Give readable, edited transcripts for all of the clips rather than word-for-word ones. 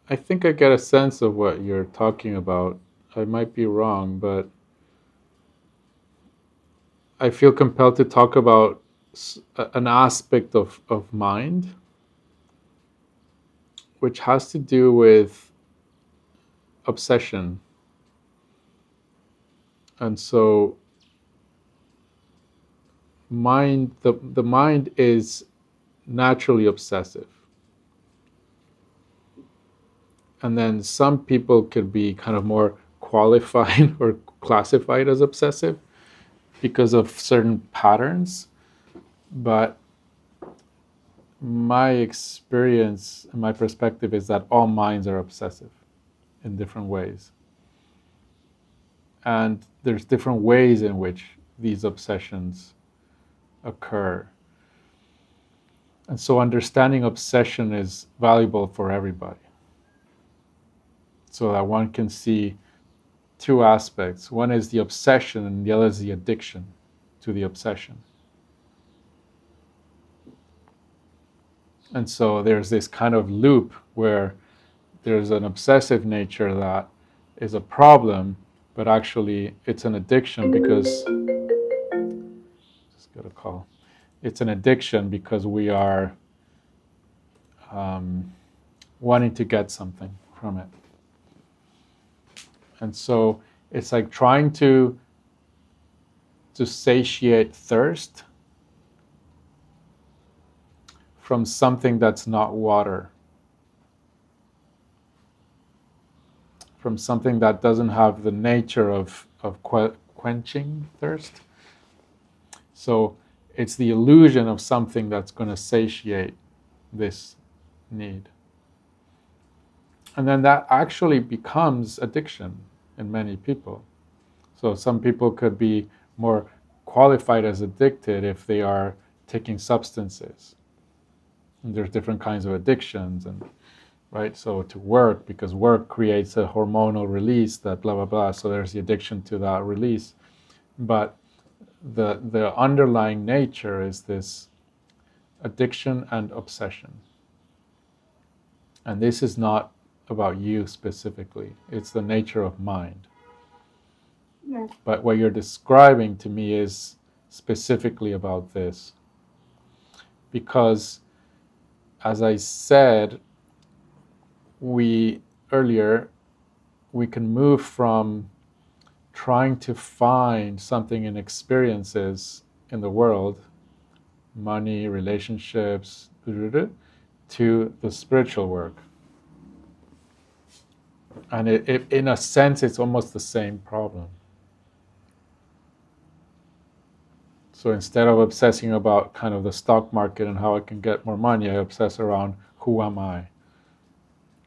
I think I get a sense of what you're talking about. I might be wrong, but I feel compelled to talk about an aspect of mind which has to do with obsession. And so the mind is naturally obsessive. And then some people could be kind of more qualified or classified as obsessive because of certain patterns. But my experience and my perspective is that all minds are obsessive in different ways. And there's different ways in which these obsessions occur. And so understanding obsession is valuable for everybody. So that one can see two aspects. One is the obsession, and the other is the addiction to the obsession. And so there's this kind of loop where there's an obsessive nature that is a problem, but actually it's an addiction because just got a call. It's an addiction because we are wanting to get something from it. And so it's like trying to satiate thirst from something that's not water, from something that doesn't have the nature of quenching thirst. So it's the illusion of something that's going to satiate this need. And then that actually becomes addiction in many people. So some people could be more qualified as addicted if they are taking substances. And there's different kinds of addictions, and right? So to work, because work creates a hormonal release that blah blah blah. So there's the addiction to that release. But the underlying nature is this addiction and obsession. And this is not about you specifically. It's the nature of mind. Yes. But what you're describing to me is specifically about this. Because, as I said, we can move from trying to find something in experiences in the world, money, relationships, to the spiritual work. And in a sense, it's almost the same problem. So instead of obsessing about kind of the stock market and how I can get more money, I obsess around who am I?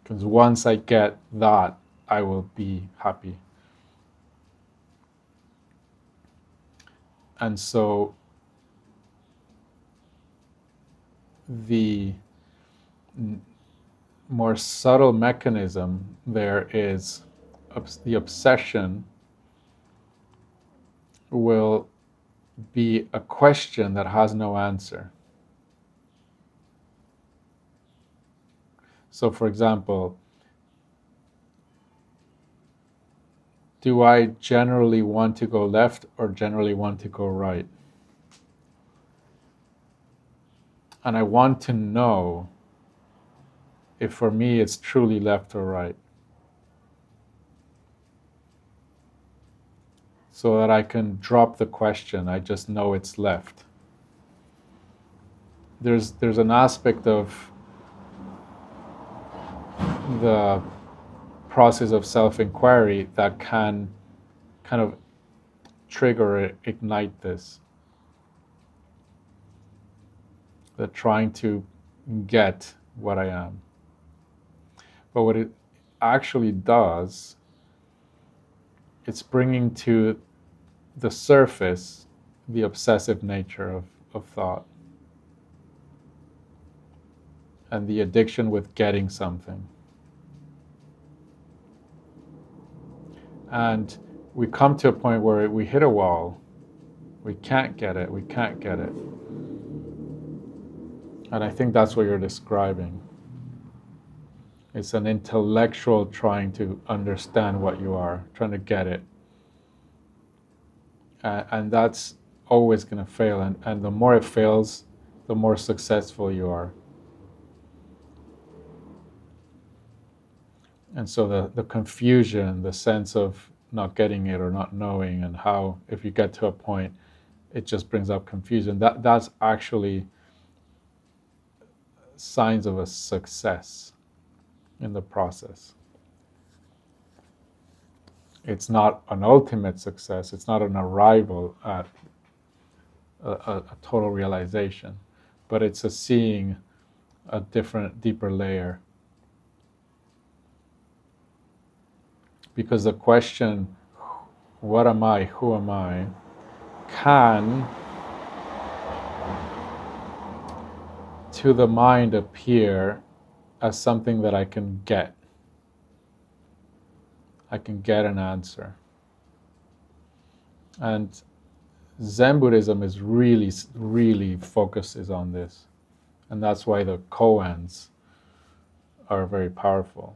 Because once I get that, I will be happy. And so the more subtle mechanism there is the obsession will be a question that has no answer. So, for example, do I generally want to go left or generally want to go right? And I want to know if for me it's truly left or right, so that I can drop the question. I just know it's left. There's an aspect of the process of self-inquiry that can kind of trigger or ignite this. The trying to get what I am. But what it actually does, it's bringing to the surface the obsessive nature of thought and the addiction with getting something. And we come to a point where we hit a wall. We can't get it. We can't get it. And I think that's what you're describing. It's an intellectual trying to understand what you are, trying to get it. And that's always going to fail. And the more it fails, the more successful you are. And so the confusion, the sense of not getting it or not knowing, and how if you get to a point, it just brings up confusion. That's actually signs of a success in the process. It's not an ultimate success. It's not an arrival at a total realization, but it's a seeing a different, deeper layer. Because the question, what am I, who am I, can, to the mind, appear as something that I can get. I can get an answer. And Zen Buddhism is really focuses on this. And that's why the koans are very powerful.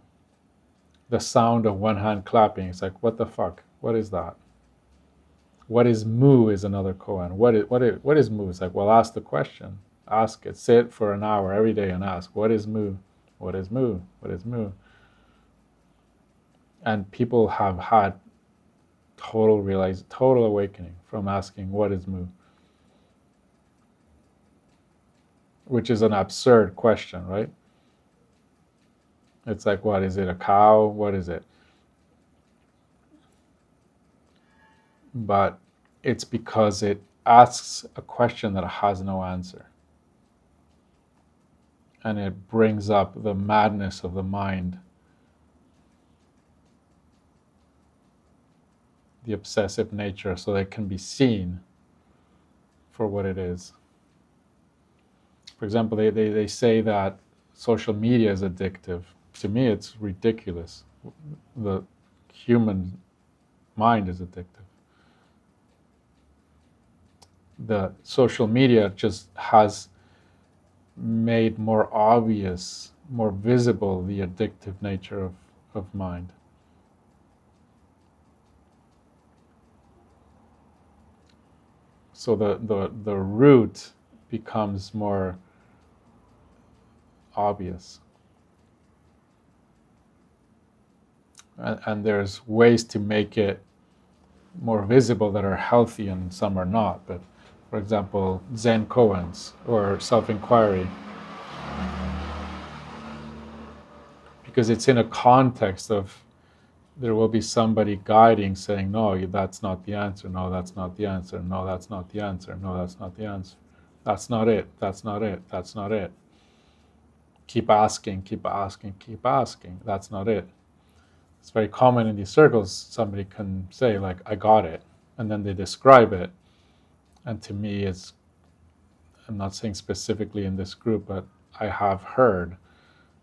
The sound of one hand clapping, it's like, what the fuck? What is that? What is mu is another koan. What is mu? It's like, well, ask the question. Ask it. Sit for an hour every day and ask, what is mu? What is mu? What is mu? And people have had total awakening from asking, what is mu? Which is an absurd question, right? It's like, what is it? A cow? What is it? But it's because it asks a question that has no answer. And it brings up the madness of the mind, the obsessive nature, so that it can be seen for what it is. For example, they say that social media is addictive. To me, it's ridiculous. The human mind is addictive. The social media just has made more obvious, more visible the addictive nature of mind. So the root becomes more obvious. And there's ways to make it more visible that are healthy and some are not. But for example, Zen koans or self-inquiry, because it's in a context of there will be somebody guiding, saying, no, that's not the answer, no, that's not the answer, no, that's not the answer, no, that's not the answer, that's not it, that's not it, that's not it. Keep asking, keep asking, keep asking, that's not it. It's very common in these circles, somebody can say, like, I got it, and then they describe it. And to me, I'm not saying specifically in this group, but I have heard,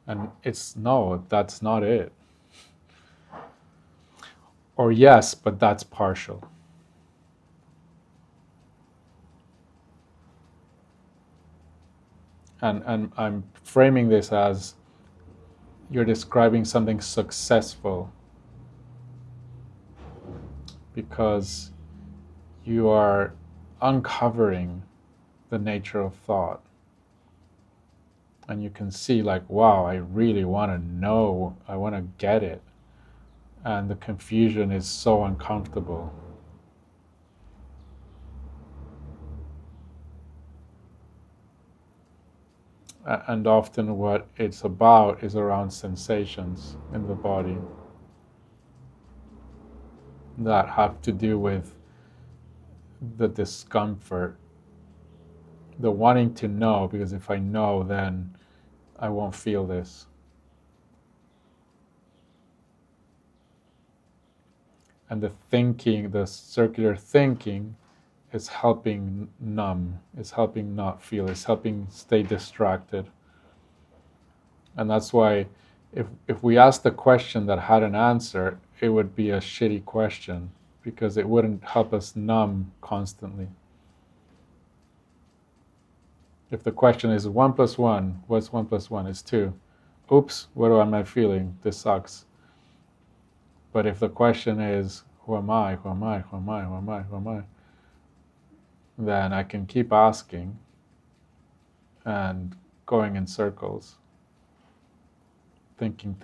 and it's, no, that's not it. Or yes, but that's partial. And I'm framing this as you're describing something successful because you are uncovering the nature of thought. And you can see, like, wow, I really want to know, I want to get it. And the confusion is so uncomfortable. And often what it's about is around sensations in the body that have to do with the discomfort, the wanting to know, because if I know, then I won't feel this. And the thinking, the circular thinking, is helping numb, is helping not feel, is helping stay distracted. And that's why if we asked the question that had an answer, it would be a shitty question because it wouldn't help us numb constantly. If the question is 1 + 1, what's 1 + 1? It's 2. oops, what am I feeling? This sucks. But if the question is, who am I? Who am I? Who am I? Who am I? Who am I? Then I can keep asking and going in circles, thinking,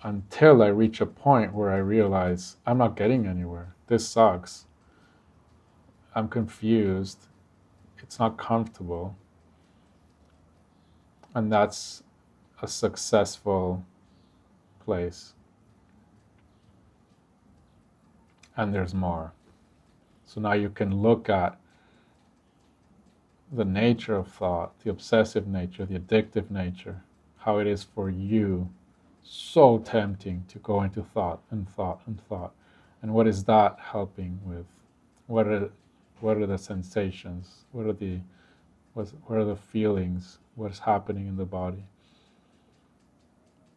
until I reach a point where I realize I'm not getting anywhere. This sucks. I'm confused. It's not comfortable. And that's a successful place. And there's more. So now you can look at the nature of thought, the obsessive nature, the addictive nature, how it is for you so tempting to go into thought and thought and thought. And what is that helping with? What are the sensations? What are the feelings? What's happening in the body?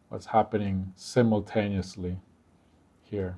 What's happening simultaneously here?